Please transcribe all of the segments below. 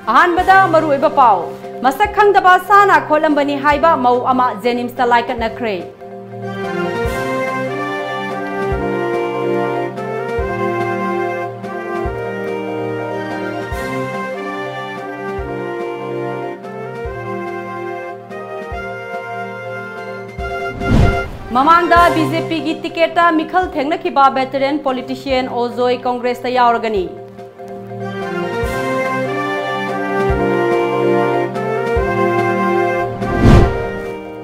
अहानबदा मरुइबा पाव मसक खंगदबा साना खोलंबनी हाइबा मौ अमा JNIMS ता laikannakhre Mamangda BJP की टिकेटा meekhal thengnakhiba veteran politician Ozoi Congress ता yaoragani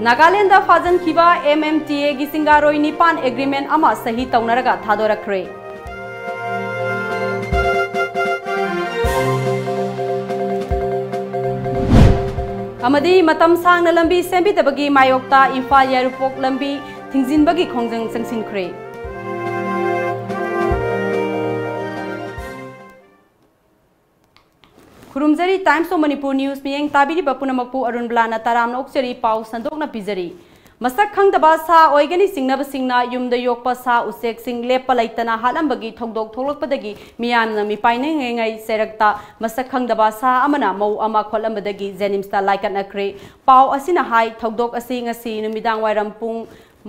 Nagaland दा phajinkhiba MMTA की chingaroi nipan agreement ama sahi tounaraga thadorakhre amadi matam sangna lambi sembidabagi mayok ta Imphal-Yairipok lambi thinhjinbagi khongjang changsinkhre Kurumjari Times of Manipur News miyeng tabiri bapunamakpu Arunbala na taramna okchari pau sandokna pizari Masak khangdaba sa oigani singnaba singna yumda yokpa sa usek sing lepa laitana halambagi thogdok tholokpadagi miyamna mipainai ngai serakta masak khangdaba sa amana mau ama kholambadagi JNIMS ta laikannakhre pau asina hai thogdok asi ngasi numidang wairam pung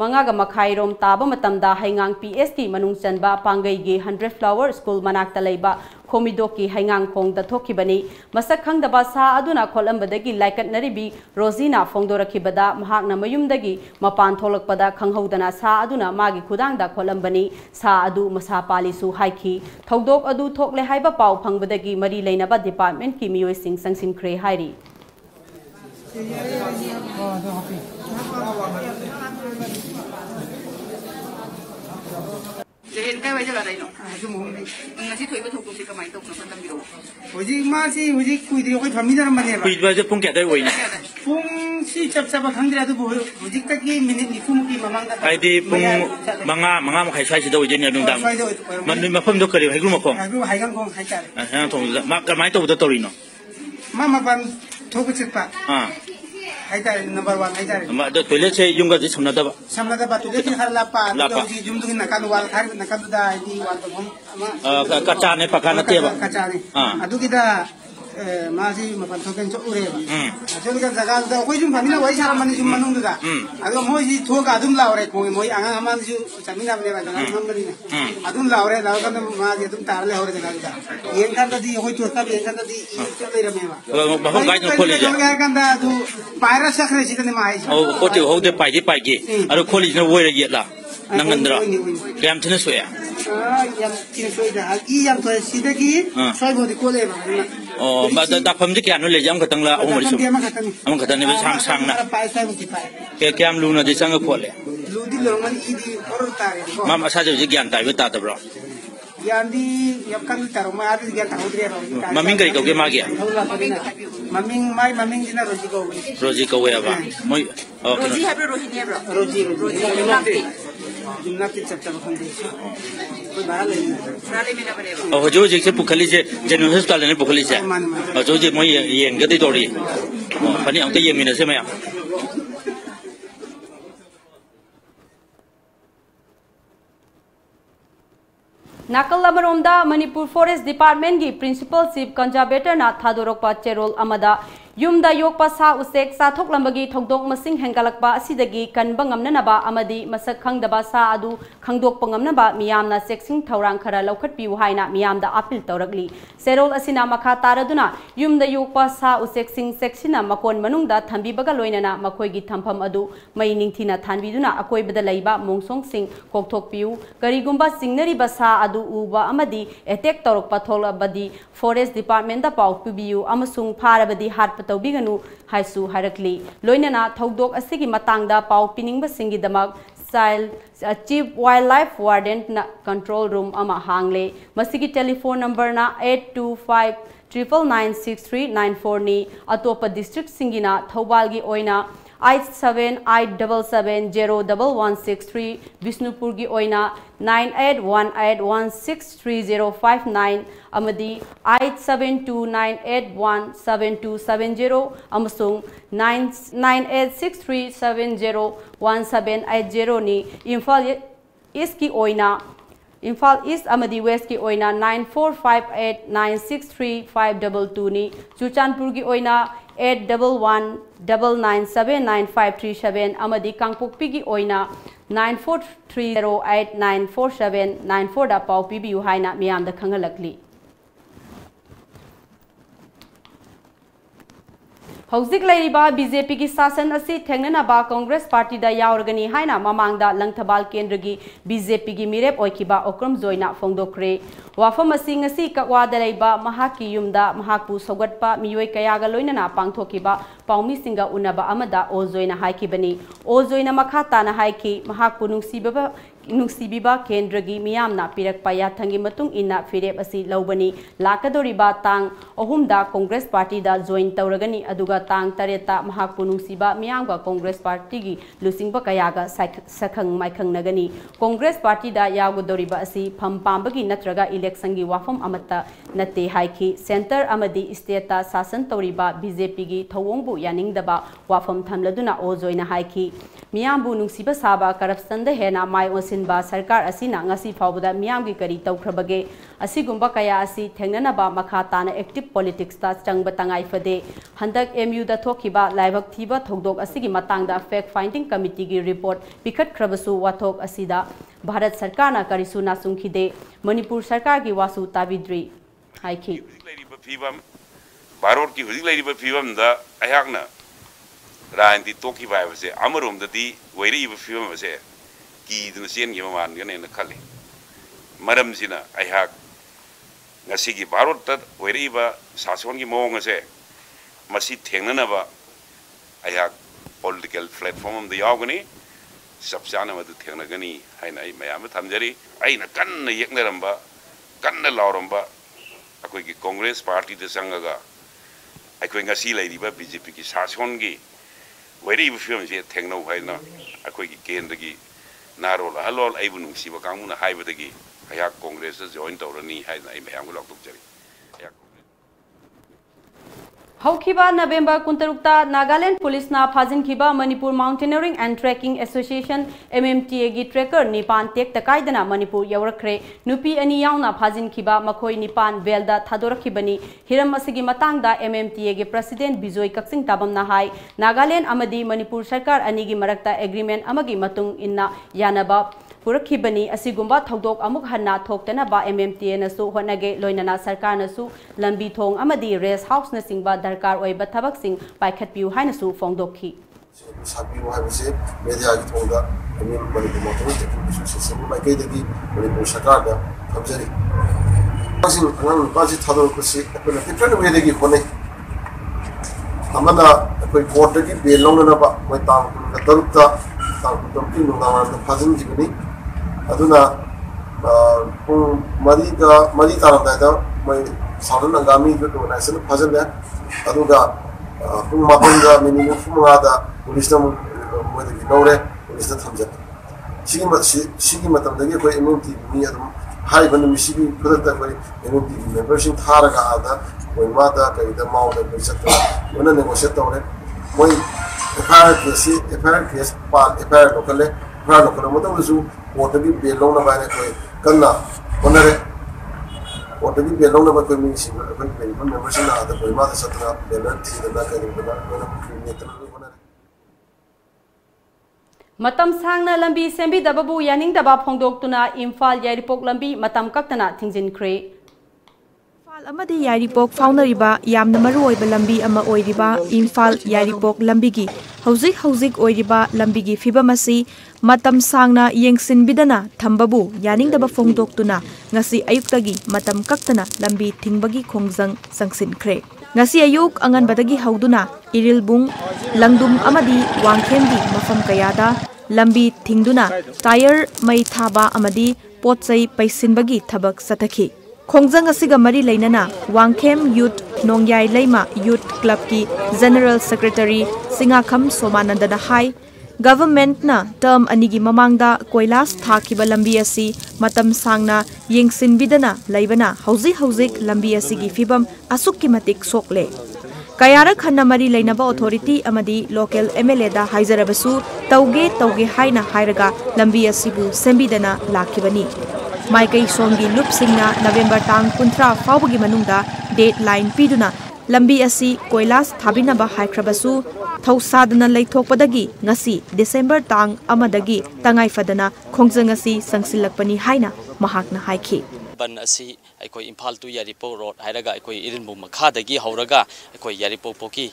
Mangaga makhairom taba matamda haingang PST manung chanba pangai gi 100 flower school manakta leiba khomidoki haingang khong da thokibani masak khangdaba sa aduna kholambadagi laikatnaribi Rosina phongdorakhibada mahakna mayumdagi mapan tholakpada khanghodana sa aduna magi khudangda kholambani sa adu masa palisu haiki thogdok adu thokle haiba pau phangbadagi mari leinaba department ki miyoi sing changsinkhre hairi Jadi kan wajah ada ino. Semua ni. Nasi tu ibu thuk thuk kamai tu nak tentang biru. Wajib masih wajib kuih dia kuih family dalam mana? Kuih baca pun kita ada wajib. Pung si cap cap khangdira tu boleh. Wajib tak ni minit ni pung ki mamang dah. Hai di pung manga makai saya sudah wajib ni ada undang. Mana macam tu kerja hai guru macam. Hai kan kong hai cari. Yang tu mak kamai tu betul ino. Mama pan thuk cepat. Hai cari number 1 hai cari. Mak tu toilet saya jumpa di sana dah. Sambil dah toilet ni har lapa. Jadi jumpa dengan nakan wal har nakan tu dah di wal tu hom. Kaca ni pakai nanti apa? Kaca ni. Adu kita masih mapan thoken cok ure. Jadi kan jaga tu kau jumpa ni na wajib cara mana jumpa nung tu dah. Adu mau si thok adum lau re kau mau angan aman si jamin apa ni baca jangan beri ni. Adum lau re lau kan masih adum tar le lau re jaga tu. Yang kan tadi kau curta yang kan tadi cakap le mema. Bapak kau itu kolej. Yang kan dah tu paira sakre sih kan mahai. Oh kau tu kau tu pagi. Aduh kolej ni boleh lagi lah. Nangendra. Kiam cina suya. Yang cina suya dah. Yang tu sida ki suya boleh kolej. Oh, dah paham je kiam noleh jam ketang lah. Umur itu. Amang ketang ni bersang na. Kiam lu na di sana kolej. Lu di lorong ni ini orang tarik. Mama saja je kiam tarik betul tak bro. Yang di yang kan taruh mah ada yang tahu dia. Maming kau ke magi? Maming jina roji kau. Roji kau ya bang. Moi. Roji apa roji ni bro? Roji. Lambi. Lambi cap khandi. Kau baral ni. Baral ni apa ni? Oh, jauh je bukhali je JNIMS hospital ni bukhali je. Oh, jauh je moi yang kita itu ori. Oh, pani angkat yang mana sih maya? Nagaland Manipur Forest Department की Principal Chief Conservator ना thadorakpa cherol amada yumda yokpa sa usek sa thoklambagi thogdok masing hengalakpa asidagi kanba ngamnanaba amadi masak khangdaba sa adu khangdok pangamnaba miyamna seksing thaurang khara laukhat piu haina miyamda appeal tawrakli serol asina makha taraduna yumda yokpa sa usek sing seksina makon manungda thambi baga loinana makhoi gi thampham adu mai ningthina thanbiduna akoi bada laiba mongsong sing kokthok piu karigumba singnari basa adu uba amadi attack tawrakpa tholabadi Forest Department da pau pibiu amasung pharabadi hat tawbiganu haisu harakli loinana thodok asigi matangda pau piningba singi damak Chief Wildlife Warden na control room ama hangle masigi telephone number na 825 9996394 ni atopa district singina Thaubalgi oina 8787701163 Visnupurgi oina 9818163059 amadi 8729817270 amasung 9863701780 ni Imphal East ki oina Imphal East amadi West ki oina 9458963522 ni Chuchanpur ki oina 8119979537 amadi Kangpokpi ki oina 9430894794 da pau pibiu haina miyam da khangalakli Hauzik Lairiba BJP ki sasan asi thengnakhiba Congress Party da yaoragani haina Mamangda Langthabal Kendragi BJP gi mirep oikiba okram joina fongdokre wafam asi ngasi kakwa da leiba mahaki yumda mahakpu sogatpa miyoi kayaga loinana pangthokiba paumi singa unaba amada ojoina haikibani ojoina makhata na haiki mahakpu nungsibiba Kendragi miyamna pirakpa yathangi matung inna firep asi laubani lakadoriba tang ohumda Congress Party da join tauragani aduga tang tareta mahakpu nungsiba miyamga Congress Party gi lusingba kayaga sakhang maikhang nagani Congress Party da yagodoriba asi phampambagi natraga election gi wafam amata nate haiki center amadi state ta sasan toriba BJP gi thawongbu yaningdaba wafam thamladuna ojoina haiki miyambu nungsiba saba corruption da hena mai osinba sarkar asina ngasi fawbuda miyamgi kari tawkhrabage asigumba kaya asi thengnanaba makha tana active politics ta changba tangai fade handak MU da thokiba laibak thiba thodok asigi matangda fact finding committee gi report pikhat khrabasu wathok asida Bharat Sarkar na karisu na sungkhide Manipur Sarkar gi wasu tabidri haiki Bharot ki huzik lairiba phibam da ayakna Ranti toki bai base amarum da di wairi iba phibam base ki dina sen gi man gane na khali maram sina ayak ngasi gi Bharot ta wairi iba sason gi mong ase masi thengnana ba ayak political platform da yaoragani sabsana ma da thengnagani haina ai mayam thamjari aina kanna yeknaramba kanna lauramba akoi gi Congress Party da sangaga akoi ngasi lairiba BJP ki sason gi wairi iba phibam se thengno haina akoi gi kendagi narol halol aibu nungsiba kangmuna haibadagi ayak Congress da join tawrani haina ai mayam lok tukjari Haukiba November kuntarukta Nagaland Police na phajinkhiba Manipur Mountaineering and Trekking Association MMTA gi tracker nipan tek takaidana Manipur yaorakhre nupi ani yauna phajinkhiba makhoi nipan velda thadorakhibani hiram asigi matangda MMTA gi President Bijoy Kaksing tabam na hai Nagaland amadi Manipur Sarkar ani gi marakta agreement amagi matung inna yanaba Purakibani asigumba thodok amuk hanna thoktana ba MMTA nasu honage loinana sarkar nasu lambi thong amadi rest house na singba darkar oiba thabak sing paikhatpiu hainasu fongdokhi sabiu haibase media gi thongda amin Manipur Motorist Association mai kaidagi Manipur Sarkar da thamjari asing angang baji thador kusi apna different way dagi honai amana koi court dagi bail longna ba mai tang darukta tang tomki nungawan da phajinkibani aduna mari taramda mai saudun angami ko organization phajanda aduga mapanga minimum fumada police na mo de nore police ta thamja sigi matamdagi ko MMTA mi adum hai ban mi sigi product ko MMTA membership tharaga ada ko mata kai da mau da bisata ona negotiate tawre moi FIR case lokale moto usu water bi belong na ba ne ko kanna onare water bi belong na ba ko mi si ko membership na ada ko mata satra belan thi da ka ni bana Matam sangna lambi sembidabagi yaningdaba phongdoktuna Imphal-Yairipok lambi matam kaktana thinhjinbagi Imphal-Yairipok faunariba yamna maruoiba lambi ama oiriba Imphal-Yairipok lambigi hauzik oiriba lambigi fibamasi matam sangna yengsinbidana thambabu yaningdaba phongdoktuna ngasi ayuktagi matam kaktana lambi thinhjinbagi khongjang changsinkhre ngasi ayuk anganbadagi hauduna irilbung langdum amadi wangkhemgi mafam kayada lambi thingduna tire mai thaba amadi potchai paisinbagi thabak sathaki khongjang asiga mari leinana wangkhem youth nongyai leima youth club ki general secretary singakham somanandana hai government na term anigi mamangda koilas thakiba lambi asi matam sangna yengsinbidana leibana hauzik lambi asigi fibam asukki matik sokle kayara khanna mari leinaba authority amadi local MLA da haizarabasu tauge haina hairaga lambi asibu sembidana lakibani Maikai somgi lupsingna November tang 30 fawbagi manungda deadline piduna lambi asi koilas thabinaba haikhrabasu thausadana leithokpadagi ngasi December tang amadagi tangai fadana khongjang asi sangsilakpani haina mahakna haikhi ban asi aikoi Imphal to Yairipok road hairaga aikoi irinbu makhadagi hauraga aikoi Yairipok poki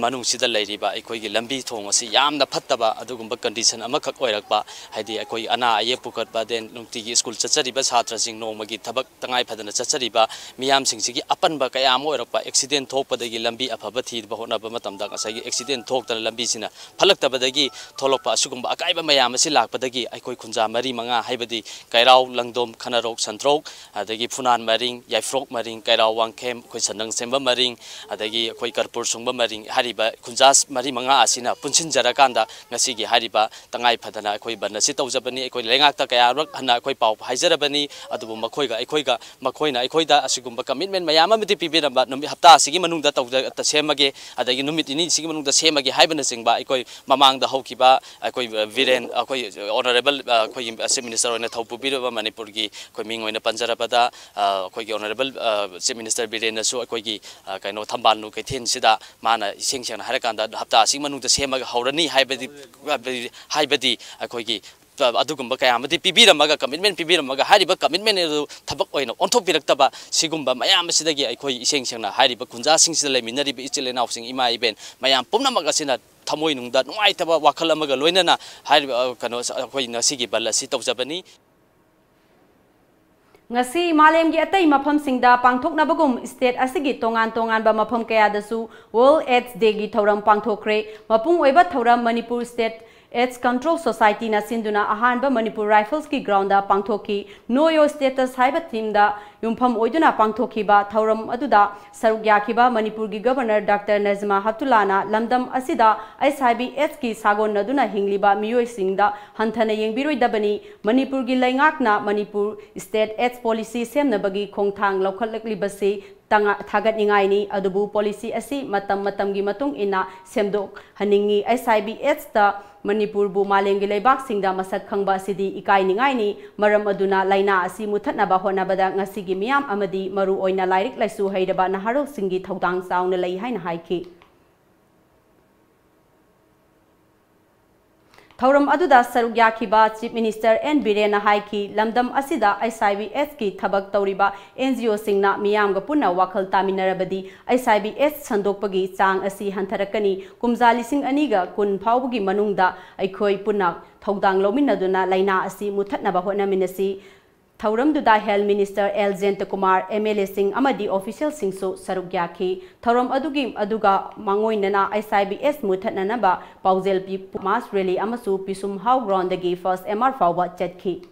manung sida leiriba aikoi gi lambi thong asi yamna phattaba adugumba condition amakak oirakpa haidi aikoi ana aye pukatba den nungtigi school chachariba chhatra sing nongmagi thabak tangai phadana chachariba miyam singsigi apanba kayam oirakpa accident thokpadagi lambi afaba thidba honaba matamda ngasagi accident thoktana lambi sina phalaktabadagi tholokpa asugumba akaiba mayam asi lakpadagi aikoi khunja mari manga haibadi kairau langdom khanarok santrok adagi funan maring yaifrok maring kairau wangkem koi sanang semba maring adagi koi karpur sungba maring hariba khunjas mari manga asina punsin jarakanda ngasigi hariba tangai phadana koi banasi tawjabani koi lengakta kaya rak hana koi pau haijarabani adubu makhoiga makhoina aikoida asigumba commitment mayama miti pibiramba numi hapta asigi manungda tawja semage adagi numit ini sigi manungda semage haibana singba aikoi mamangda haukiba aikoi viren akoi honorable koi chief minister oina thaupubiba manipur gi koi ming oina panjarabada koi honorable chief minister biren nasu koi gi kaino thambal nu kaithin sida mana ising seng harakanda hapta asing manungda semaga haurani haibadi koi gi adugumba kaya amati pibiramaga commitment pibiramaga hariba commitment edu thabak oina onthopiraktaba sigumba mayam asidagi aikoi iseng sengna hariba kunja singsi leminariba ichilena sing ima iben mayam pumnamaga sina thamoi nungda nuaitaba wakhal amaga loinana hariba kano akoi nasigi balasi tawjabani ngasi malemgi atai mafam singda pangthoknabagum state asigi tongan ba mafam kaya dasu World AIDS Day gi thoram pangthokre mapung oiba thoram Manipur State AIDS Control Society na sinduna ahanba Manipur Rifles ki ground da pangthoki Know Your Status haiba theme da yumpham oiduna pangthokiba thoram aduda sarugyakhiba Manipur gi Governor Dr. Nazma Hatulana lamdam asida SIB AIDS ki sagon naduna hingliba miyoi singda hanthana yengbiroi dabani Manipur gi laingakna Manipur State AIDS Policy semnabagi khongthang lokhallaklibasi thagat ningai ni adubu policy asi matam gi matung ina semdok haningi SIB AIDS ta Manipur bu malengi leibak singda masak khangba sidi ikai ningai ni maram aduna laina asi muthatnaba honabada ngasigi miyam amadi maru oina lairik laisu haidaba naharol singi thaudang sauna lei haina haiki Thauram aduda sarugyakhiba Chief Minister N Birena haiki lamdam asida SIBS ki thabak tawriba NGO singna miyamga punna wakhal taminarabadi SIBS sandokpagi chang asi hantharakani kumja lising aniga kun phawbagi manungda aikhoi punna thodang lominaduna laina asi muthatnaba honaminasi Thauram duda Health Minister L. Kumar MLA Singh amadi official Singh sarugyakhi Thauram aduga mangoinana SIBS muthatnanaba paujel pi mass rally amasu pisum how ground dagi first MR fawba chatki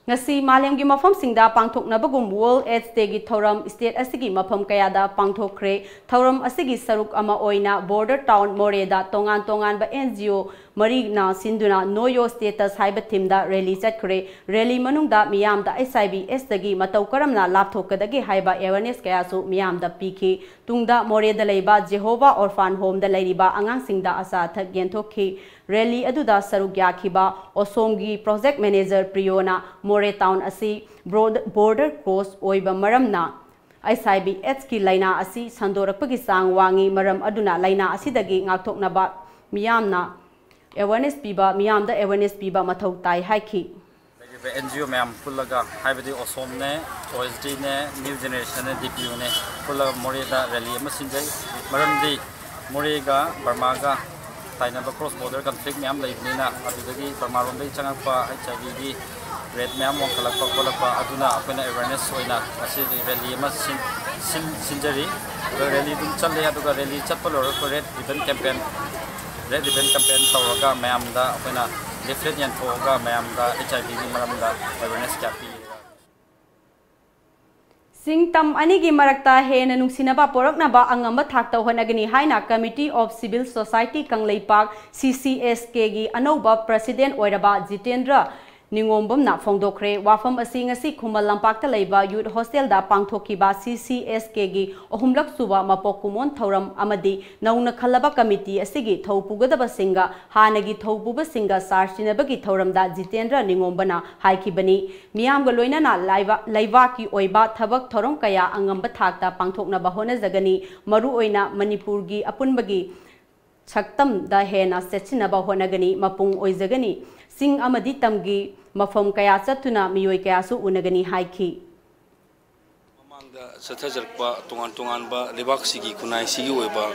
ngasi malemgi mafam singda pangthoknabagum World AIDS Day gi thoram state asigi mafam kayada pangthokre thoram asigi saruk ama oina border town moreda tongan ba NGO Marina Sinduna Know Your Status haiba thimda rally chatkre rally manungda miyamda SIBS dagi matau karamna lapthokadagi haiba awareness kayasu miyamda pikhi tungda moreda leiba Jehovah Orphan Home da leiriba angang singda asa thak genthokhi rally aduda sarugyakhiba Osomgi project manager Priyona More town asi border cross oiba maramna SIBS ki laina asi sandorakpagi sang wangi maram aduna laina asidagi ngakthoknaba miyamna awareness piba miyamda awareness piba mathau tai haiki NGO मैम पुल्लगा हाइबदी ओसोम ने OSD ने new generation ने DPU ने पुल्लगा मोरेदा rally में सिंजै मरमदी मोरेगा बर्मागा ताइनाबा क्रॉस बॉर्डर कॉन्फ्लिक्ट मैम लेबनीना अदुदगी बर्मा रोमदे चंगपा HIV गी रेड मैम वंखलकपा कोलपा अदुना अपना अवेयरनेस होइना असि रैली में सिंजरी रैली दुम चले अदुगा रैली चप्पल और रेड रिबन कैंपेन तौरगा मैम दा अपना लिफलेट यानथोगा मैम दा HIV गी मरमदा अवेयरनेस क्या P Singtam anigi marakta hena nungsinaba poraknaba angamba thakta honagani haina Committee of Civil Society Kangleipak CCSK gi anauba President oiraba Jitendra Ningombamna Fongdokre, Wafam Asing Asi Kumal Lampakta Leba, Youth Hostel da Pangthokiba CCSK gi Ohumlak Suba Mapokumon Thoram Amadi, Nauna Kalaba Committee Asigi Thopugadaba Singa, Hanagi Thopuba Singa Sarshinabagi Thoram da Jitendra Ningombana, Haikibani, Miam Galoinana Laivaki Oiba, Tabak Thorom Kaya, Angamba Takta, Pangtokna Bahona Zagani, Maru Oina, Manipurgi, Apunbagi, Chaktam da Hena Sechinaba Honagani, Mapung Oizagani, Sing Amadi Tamgi, Mafam Kaya Satuna, Miyoi Kayasu Unagani Haiki. Mamangda Satajarpa, Tungan Lebak Sigi, Kunai Sigi Weba,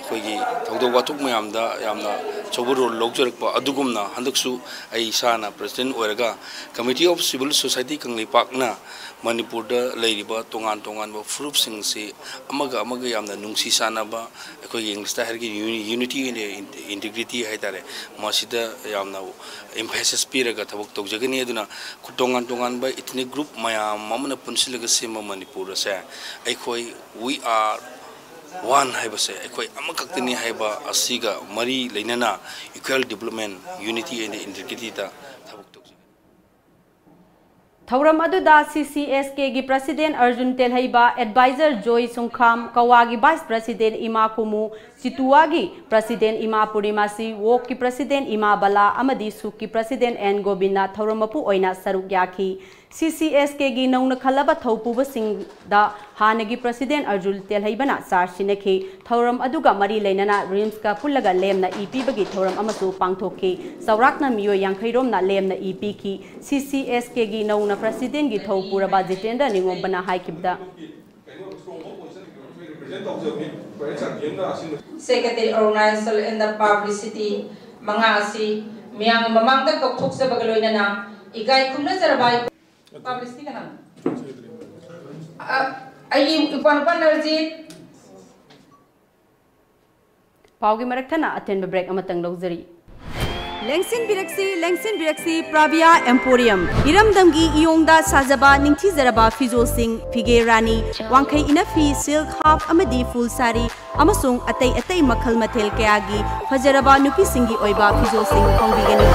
Hogi, Todo Watuk Mayamda, Yamna, Choburo, Logjarpa, Adugumna, Handuksu, Aisana, President Oraga, Committee of Civil Society Kangli Pakna, Manipur, Ladiba, Tungan, Frup Sing Si, Amaga Yamna, Nungsi Sanaba, English unity and integrity Haitare, Masida Yamna, Emphasis Piraga, Tabuk Jagani, Kutongan by ethnic group, Maya, Mamana Punsilagasima Manipur, say, we are one haiba say, Amakaktini haiba, Asiga, Mari, Lenana, equal development, unity and integrity. Thauram aduda CCSK gi President Arjun Telhaiba, Advisor Joy Sungkham, Kawagi Vice President Ima Kumu, Situagi President Ima Purimasi, Wok ki President Ima Bala, Amadi Suki President N Gobina, Thaurumapu Oina Sarukyaki, CCSK gi Nauna Kalaba Thaupuba Singh da Hanagi President Arjun Telhaibana Sarshineki, Thauram aduga Mari Lenana, Rimska Pulaga Lemna EP bagi Thauram Amasu Pangtoki, Saurakna Mio Yankhairomna Lemna EP ki, CCSK gi Nauna President gi Thaupura Bajitenda Ningombana Haikibda. Secretary Organization in the Publicity, Mangasi, Miang Mamangda Koksa Bagaloina, Igai Kuna Zarabai Publicity. I Panerji Paugi Maraktana attend break Amatang Luxury. Lengsin Biraksi, Pravia Emporium. Iram Damgi Iongda Sajaba, Ningti Zaraba, Fizo Singh, Fige Rani, Wankai Inafi, Silk Half Amadi Full Sari, Amasung Atay Makhal Matel Kayagi, Fajaraba Nupi Singi Oiba, Fizo Singh, Kongbigani.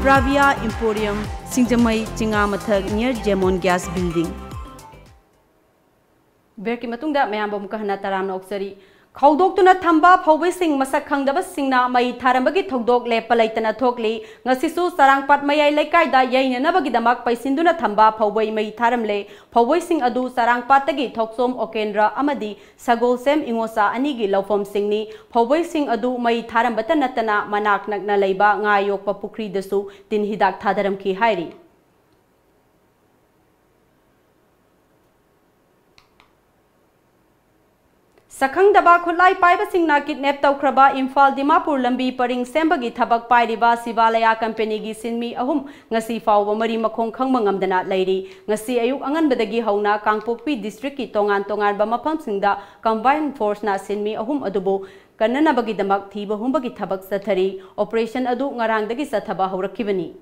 Pravia Emporium, Singjamai Chingamathag near Jemon Gas Building. Berki Matunda Mayambam Kahana Taram Oxari. Kaudokuna Tamba, Powising Masak khangdaba Singna, Mai Tarambagi Togdok Le Palaitana Tokli, Nasisu Sarang Pat Maya Lekai da Yain Nabagidamak by Sinduna Tamba, Poway Mai Taramle, Powising Adu Sarang Patagi, Toksom Okendra, Amadi, Sagol Sem Ingosa, Anigi, Lofom Singni, Powising Adu Mai Tarambatanatana, Manak Nagnaleba, Ngayok Papukri Desu, Tinhidak Tadaram Ki Hairi. Khangdaba khulai paiba singna kidnap taukraba Imphal Dimapur lambi paring sembagi thabak pairiba Sivalaya company gi sinmi ahum ngasi fawba mari makhong khangmangamdana lairi ngasi ayuk anganbadagi hauna Kangpokpi district ki tongan ba mafam singda combined force na sinmi ahum adubo kannanabagi damak thiba humbagi thabak sathari operation adu ngarangdagi sathaba haurakibani.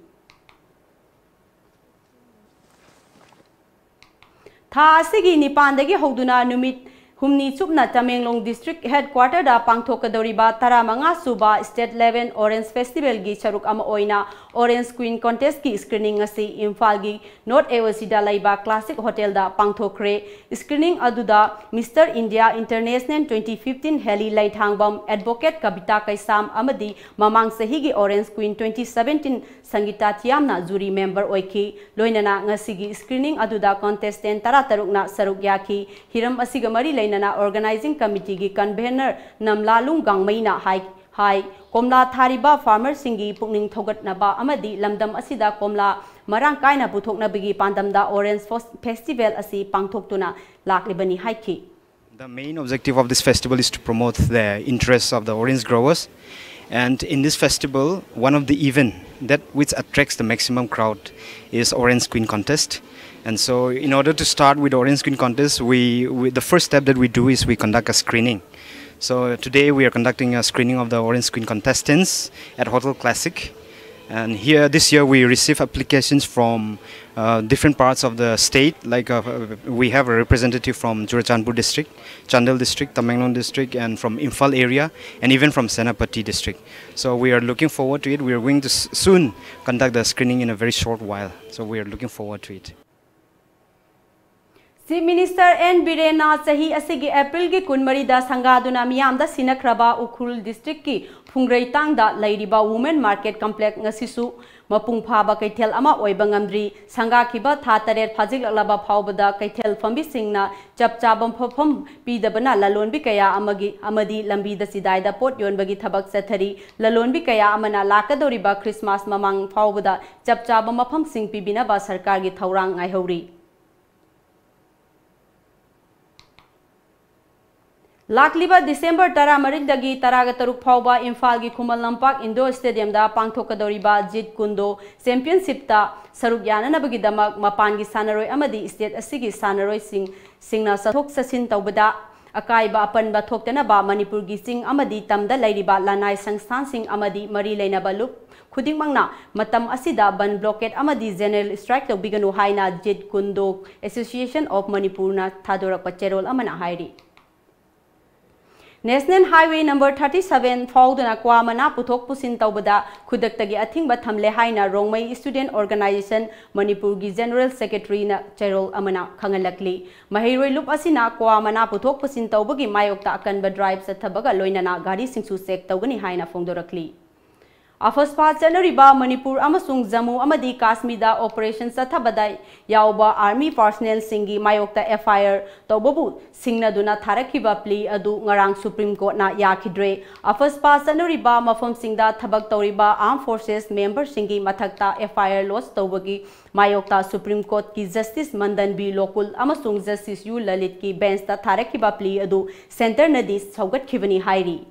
Tha asigi nipandagi hauduna numit Humni Chupna Tamenglong District Headquarter da Pangthokadoriba Taramanga Suba State 11 Orange Festival gi Charuk Ama Oina Orange Queen Contest ki screening asi Imphal gi North Awasida Laiba Classic Hotel da Pangthokre screening aduda Mr. India International 2015 Heli Laithangbam Advocate Kabita Kaisam Amadi Mamang Sahi gi Orange Queen 2017 Sangita Tiamna jury member oiki loinana ngasigi screening aduda contestant taratarukna saruk yaki hiram asiga mari leinana organizing committee gi convener namlalung gangmaina hai komla thariba farmer singi pukning thogatnaba amadi lamdam asida komla marang kaina puthokna bigi pandamda Orange Festival asi pangthoktuna laklibani haiki. The main objective of this festival is to promote the interests of the orange growers. And in this festival, one of the events that which attracts the maximum crowd is Orange Queen Contest. And so in order to start with Orange Queen Contest, the first step that we do is we conduct a screening. So today we are conducting a screening of the Orange Queen contestants at Hotel Classic. And here, this year, we receive applications from different parts of the state. Like we have a representative from Churachandpur district, Chandel district, Tamenglong district, and from Imphal area, and even from Senapati district. So we are looking forward to it. We are going to soon conduct the screening in a very short while. So we are looking forward to it. Chief Minister N. Birena Sahi asigi April ki kunmari da sangaduna miyam da sinakraba Ukhul district ki Phungrei tangda lairiba women market complex ngasisu mapung phaba kaithel ama oiba ngamdri sangakhiba tha taret phajiklaba phawbada kaithel fambi singna chapchabam phofam pidabana lalonbi kaya amadi lambi da sidai da pot yonbagi thabak sathari lalonbi kaya amana lakadoriba Christmas mamang phawbada chapchabam mafam sing pibina ba sarkar gi thaurang ngaihori Lakliba December Tara Maridagi Taraga Taruk Pauba Imphal gi Khumal Lampak Indoor Stadium da Pangthokadoriba Jit Kundo Championship ta Saruk Yananabagi damak Mapangi Sanaroi Amadi State Asigi Sanaroi Singna Sathok Sasin Taubada Akaiba Apanba Thoktanaba Manipur gi Sing Amadi Tamda Lairiba Lanai Sangstan Sing Amadi Mari Lainaba Lup Khudingmangna Matam Asida Ban Blockade Amadi General Strike Biganu Haina Jit Kundo Association of Manipurna Thadorakpa Cherol Amana Hairi National Highway number 37 Fauduna Kwamana Puthok Pusin Taubada Kudaktagi Athingba Thamle Haina Rongmai Student Organization Manipur gi General Secretary na Cherol Amana Khangalakli Mahiroi Lup Asina Kwamana Puthok Pusin Taubagi Mayok ta Akanba Drive Sathabaga Loinana Gari Singsu Sek Taugani Haina Phongdorakli Afaspa Chanariba Manipur Amasung Jammu Amadi Kashmir Operation Sathabada Yauba Army personnel Singi Mayokta FIR Tobabu Singna Duna Tharakhiba plea Adu Ngarang Supreme Court na Yakidre Afaspa Chanariba Mafam Singda Thabak Toriba Armed Forces member Singi Mathakta FIR Loss Tobagi Mayokta Supreme Court ki Justice Mandan B Lokul Amasung Justice U Lalit ki bench ta Tharakhiba plea Adu Center Nadi Saugat Khibani Hairi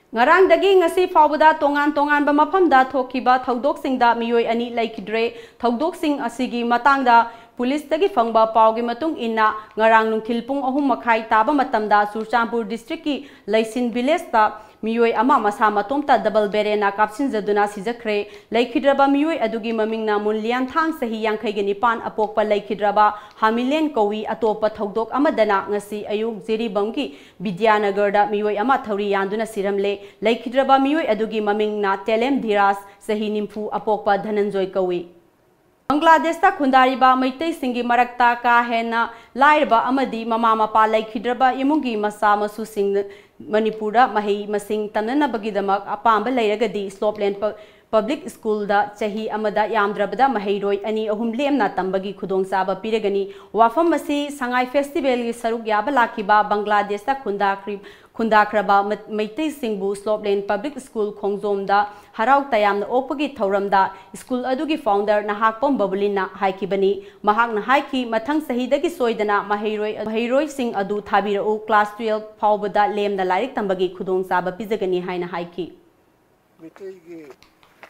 Ngarang dagi ngasi fawbada tongan ba mafamda thokiba thaudok-singda miyoi ani laikidre thaudok-sing asigi matangda police dagi fangba pawgi matung inna ngarang nungthil pung 3:30 taba matamda Churachandpur district ki Laisin village ta miyoi ama masa matomta double berena kapsin jaduna sijakre laikhidraba miyoi adugi mamingna munlian thang sahi 59 apokpa laikhidraba hamilen kowi atopa thaudok amadana ngasi ayuk jeribamki Vidyanagar da miyoi ama thauri yanduna siramle laikhidraba miyoi adugi mamingna Telem Dhiras sahi nimfu apokpa Dhananjoy kowi Bangladesh ta khundariba maitai singi marakta ka hena lairba amadi mama mapa laikhidraba imungi masa masu sing Manipura Mahi Masing Tanana Bagidamak Apamba Lairagadi Slopeland Public School da Chahi Amada Yamdrabada Mahiroi Ani Ahum Lemna Tambagi Khudong Saba Piragani Wafam Masi Sangai Festival Saruk Yaba Lakiba Bangladesh ta Khundakraba Maitai Singbu Slopeland Public School Khongjang da Harau Tayam Opagi Thauramda School Adugi founder Nahakpom Babulina Haikibani Mahak na Haiki Mathang Sahidagi Soidana Mahiroi Sing Adu Thabirau Class 12 Paubada Lemna Lairik Tambagi Khudong Saba Pizagani Haina Haiki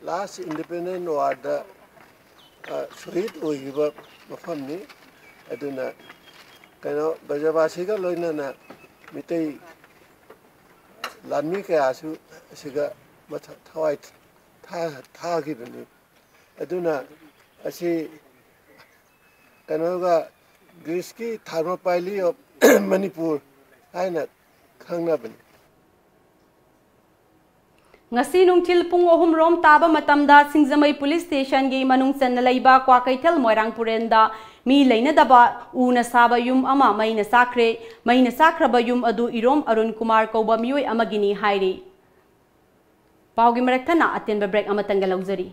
Last independent award Sweet Oiba Mafamni Aduna Kano Bajabasiga Loinana Mitei Lambi Kayasu Siga Matawait Tagibani Aduna Asi Kanoga Griski Tharmapali of Manipur Aina khangdaba Ngasi nungthil pung 3 rom taba matamda Singjamai Police Station gi manung channa leiba kwa kaithel Moirangpurenda mi leinadaba una saba yum ama maina sakraba yum adu irom Arun Kumar Kauba miyoi amagini hairi paugi maraktana atenba break amatanga lauzari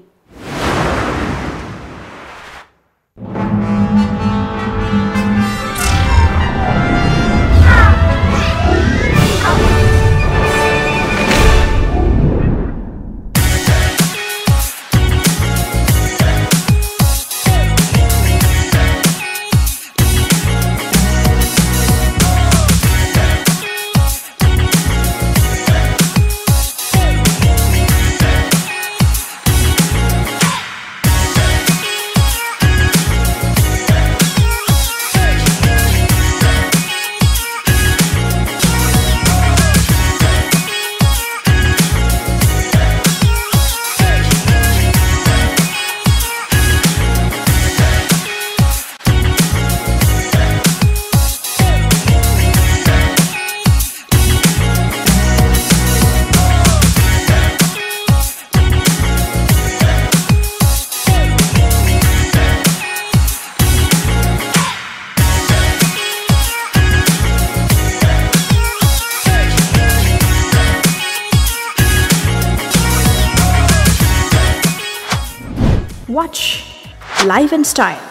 life and style,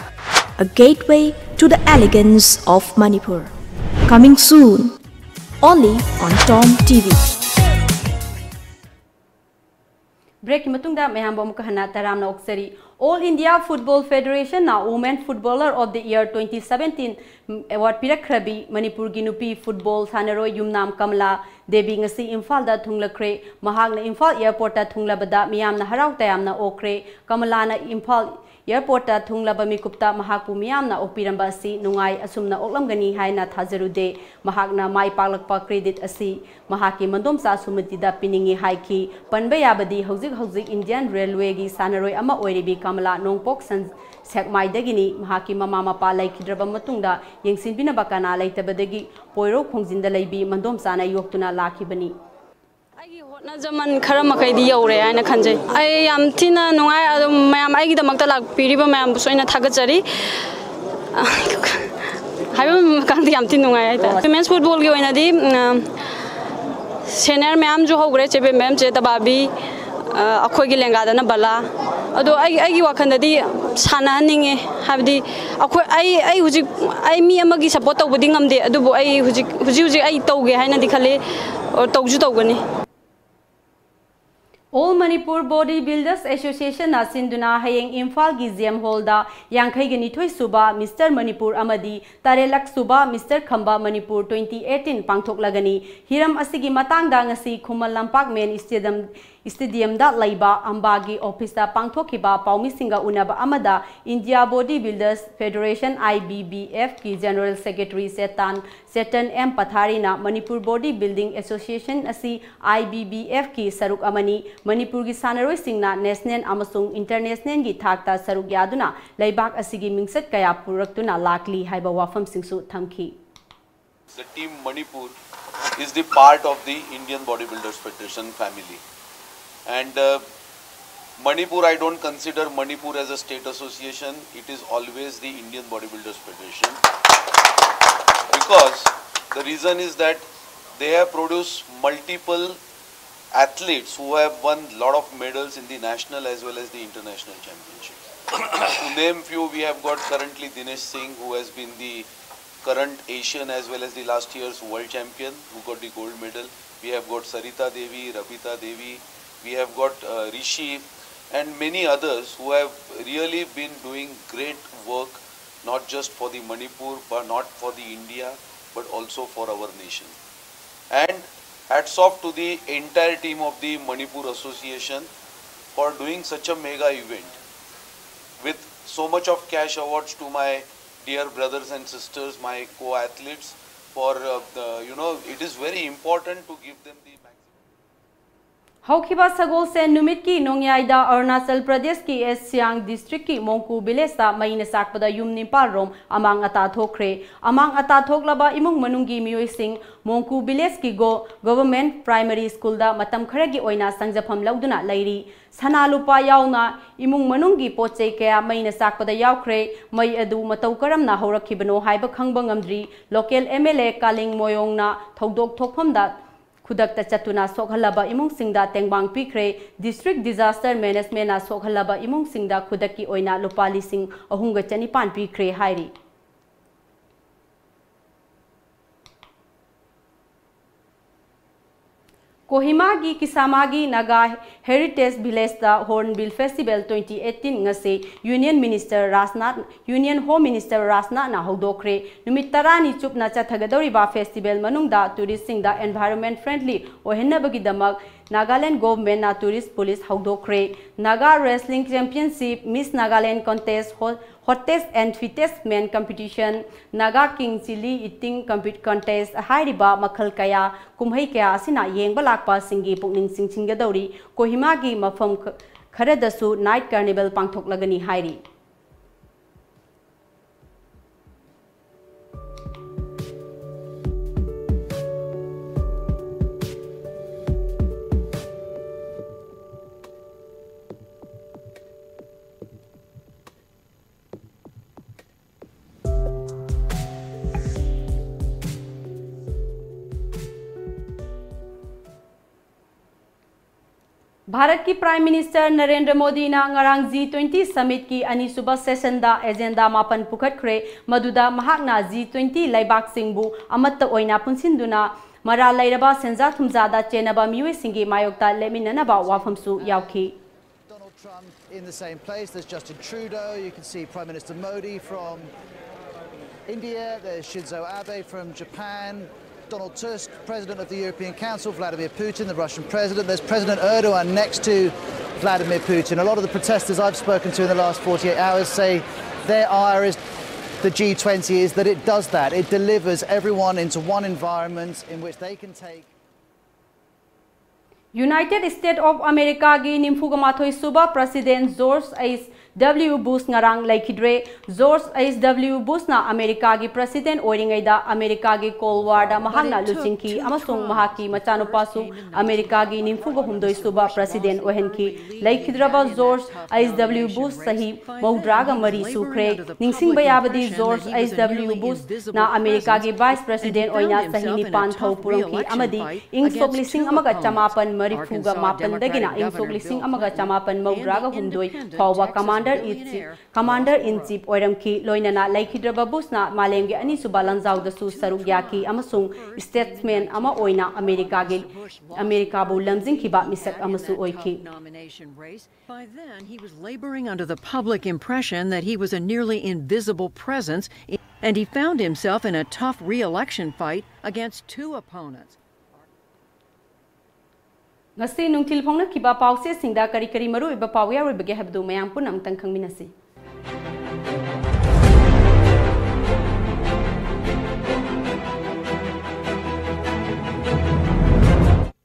a gateway to the elegance of Manipur. Coming soon, only on Tom TV. Break matungda mayam bom kahana taramna oksari. All India Football Federation na Women Footballer of the Year 2017 award pirakrabi Manipur Ginupi Football Thanaroi Yumnam Kamla Devi ngasi Imphal da thunglakre mahagna Imphal Airport ta thunglabada miyamna harau tayamna okre Kamalana Imphal Airport ta thunglaba mikupta mahakpu miyamna okpiramba asi nungai asumna oklamgani haina thajarude mahagna mai paklakpa credit asi mahaki mandomsa sumitida piningi haiki panba yabadi hojik Indian Railway gi sanaroi ama oiribi Kamala Nongpok San Sekmaidagini mahaki mama mapa laikidraba matungda yengsinbinaba kana laitabadagi poiro khongjinda laibi mandomsana yoktuna lakhibani. Na zaman khara makai di yaure aina khanje ai am thina nungai adum mayam ai gi damakta lak piriba mayam busoina thagachari haiba kan di am tin nungai ai ta women's football gi oina di senior mayam jo hogre chebe mayam che tababi akhoi gi lenga dana bala ado ai gi wakhanda di sana ninge habdi akhoi ai hujik ai mi amagi support tawbudi ngamde adubu ai hujik ai tawge haina di khale tawju tawgani. All Manipur Bodybuilders Association na sinduna hayeng Imphal gi GM Hall da yangkhai gi nithoi suba Mr Manipur amadi tarelak suba Mr Khamba Manipur 2018 pangthok lagani hiram asigi matang da ngasi Khumal Lampak Men Stadium da laiba ambagi office da pangthokiba paumi singa unaba amada India Bodybuilders Federation IBBF ki General Secretary Setan M Pathari na Manipur Bodybuilding Association asi IBBF ki saruk amani Manipur gi sanaroi singna national amasung international gi thakta saruk yaduna laibak asigi mingsat kaya puraktuna lakli haiba wafam singsu thamki. The team Manipur is the part of the Indian Bodybuilders Federation family. And Manipur, I don't consider Manipur as a state association. It is always the Indian Bodybuilders Federation. Because the reason is that they have produced multiple athletes who have won a lot of medals in the national as well as the international championships. To name few, we have got currently Dinesh Singh, who has been the current Asian as well as the last year's world champion, who got the gold medal. We have got Sarita Devi, Rabita Devi. We have got Rishi and many others who have really been doing great work, not just for the Manipur, but not for the India, but also for our nation. And hats off to the entire team of the Manipur Association for doing such a mega event with so much of cash awards to my dear brothers and sisters, my co-athletes. For it is very important to give them the Haukiba Sagol se numit ki nongyaida Arunachal Pradesh ki Siang district ki Mongku village ta maina sakpada yum nimpal rom amang ata thokre amang ata thoklaba imung manungi mioi sing Mongku village ki government primary school da matam khare gi oina sangjafam lauduna lairi sana lupa yauna imung manungi pochei kaya maina sakpada yaukre mai adu matau karamna horakhibano haiba khangba ngamdri local MLA Kaling Moyong na thodok thokpham da Kudakta Chatuna Sokhalaba Imung Singda Tengbang Pikre District Disaster Management na Sokhalaba Imung Singda Kudaki Oina Lupali Sing Ahunga Chanipan Pikre Hairi. Kohima gi Kisamagi Naga Heritage Village da Hornbill Festival 2018 ngase Union Home Minister Rasnath na hodokre numit tarani chupna chathagadori ba festival manungda tourist singda environment friendly ohenabagi damak Nagaland government na tourist police hodokre Naga Wrestling Championship Miss Nagaland contest hottest and fittest men competition Naga King Chili eating contest hairiba makhal kaya kumhai kaya asina yengba lakpa singi pukning singchingadori Kohima gi mafam kharadasu night carnival pangthoklagani hairi. Bharat की prime minister Narendra Modi ना ngarang G20 summit की अनिसुबा session दा agenda मापन पुखटख्रे मदुदा महाकना G20 लाइबाक सिंगबु अमत्त ओइना पुनसिंदुना मरा लैरबा सेंजा थुमजादा चेनबा मियुइ सिंगी मायोक्ता लेमिननबा वाफमसु यावखी. In the same place, there's Justin Trudeau, you can see Prime Minister Modi from India, there's Shinzo Abe from Japan, Donald Tusk, President of the European Council, Vladimir Putin, the Russian President, there's President Erdogan next to Vladimir Putin. A lot of the protesters I've spoken to in the last 48 hours say their ire is the G20 is that it does that. It delivers everyone into one environment in which they can take. United States of America gi nimfugamathoi suba President George H.W. Bush ngarang laikidre. George H.W. Bush na America gi President oiringaida America gi Cold War da mahakna luchingki amasung mahaki machanupasu America gi nimfuga humdoi suba President ohenki. Laikidraba George H.W. Bush sahi maudraga mari sukre. Ningsing bayabadi George H.W. Bush na America gi Vice President oina sahi nipan thau purangki amadi ing soklising amaga chamapan Marifuga Mapan Dagina, Insok Lising Amaga Chamapan Mograga Humdoi, Fawa Commander in Chief Oiramki, Loinana, Laikidraba Busna, Malengi, Anisubalanzau, the Su Sarugyaki, Amasung, Statesman, Ama Oina, America Bu Lamjingbatomtv, Masak Amasu Oiki. By then, he was laboring under the public impression that he was a nearly invisible presence, and he found himself in a tough re-election fight against two opponents. Ngasi nungtil phongna kiba pause singda kari kari maru iba pawya ri bage habdu mayam punam tang khangminasi.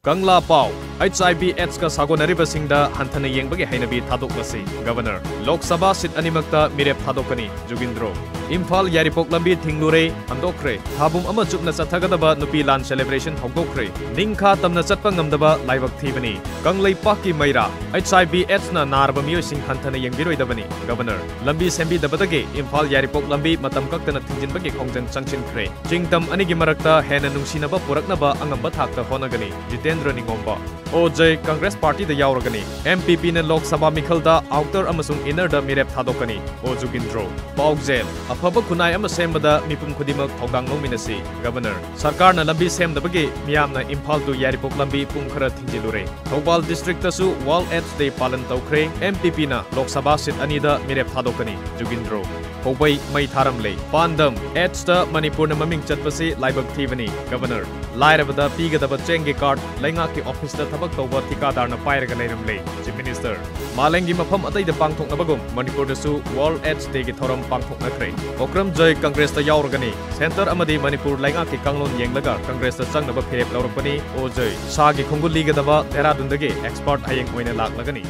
Kangla Pau HIV/AIDS ka sagonariba singda hanthana yengbagi hainabi thadoknasi. Governor Lok Sabha sit animakta mirep thadokani. Jugindro Imphal-Yairipok lambi thingnure handokre. Thabum ama chupna chathagadaba nupi lan celebration hogdokre. Ningkha tamna chatpa ngamdaba laibak thibani. Kangleipak ki maira HIV/AIDS na narba miyoi sing hanthana yengbiroidabani. Governor lambi sembidabagi Imphal-Yairipok lambi matam kaktana thinhjinbagi khongjang changsinkhre. Jingtam anigi marakta hena nungsinaba puraknaba angamba thakta honagani. Jitendra Ningomba OJ Congress Party da yaoragani. MPP ne Lok Sabha meekhal da outer amasung inner da mirep thadokani. Ojugindro Paugzel afaba kunai ama sembada mipum khudimak thongdang nominasi. Governor Sarkar na lambi semdabagi miyamna Imphal to Yairipok lambi pum khara thinjilure. Thobal district tasu World AIDS Day palan tawkhre. MPP na Lok Sabha sit anida mirep thadokani. Jugindro Hobai mai tharamle Pandam AIDS ta Manipur na maming chatpasi laibak thibani. Governor Lairabada pigadaba chenge card lainga ki office ta thabak tawba thikadar na pairaga leiramle. Chief Minister Malengi mafam atai da pangthoknabagum Manipur da su World AIDS Day ki thoram pangthoknakhre. Okram Joy Congress ta yaoragani. Center amadi Manipur lainga ki kanglon yenglaga Congress ta changnaba phirep laurakpani. Ojoi Sagi khongul ligadaba Dehradundagi expert hayeng oina laklagani.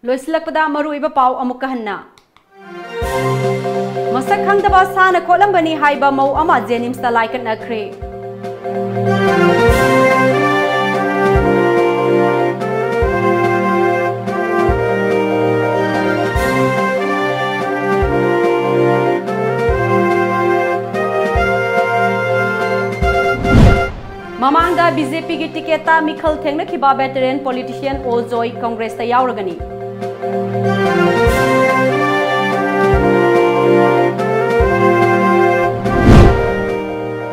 Loislakpada maru iba pau amukka hanna. Masak khangdaba sana khotlambani haiba mau ama JNIMS ta laikannakhre. Mamangda BJP ki tiketa meekhal thengnakhiba veteran politician Ojoi Congress ta yaoragani.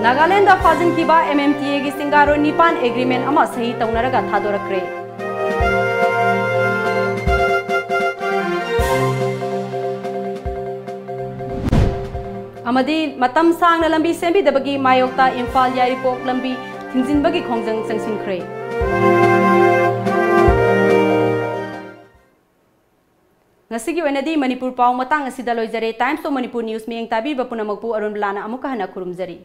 Nagaland da phajinkhiba MMTA gi chingaroi nipan agreement ama sahi tounaraga thadorakhre. Amadi Matam sangna lambi sembidabagi mayokta Imphal-Yairipok lambi thinhjinbagi khongjang changsinkhre. Ngasigi oinadi Manipur pau matang asida loijare. Times of Manipur News miyeng tabi bapunamagpu Arunbala na amuka hana kurumjari.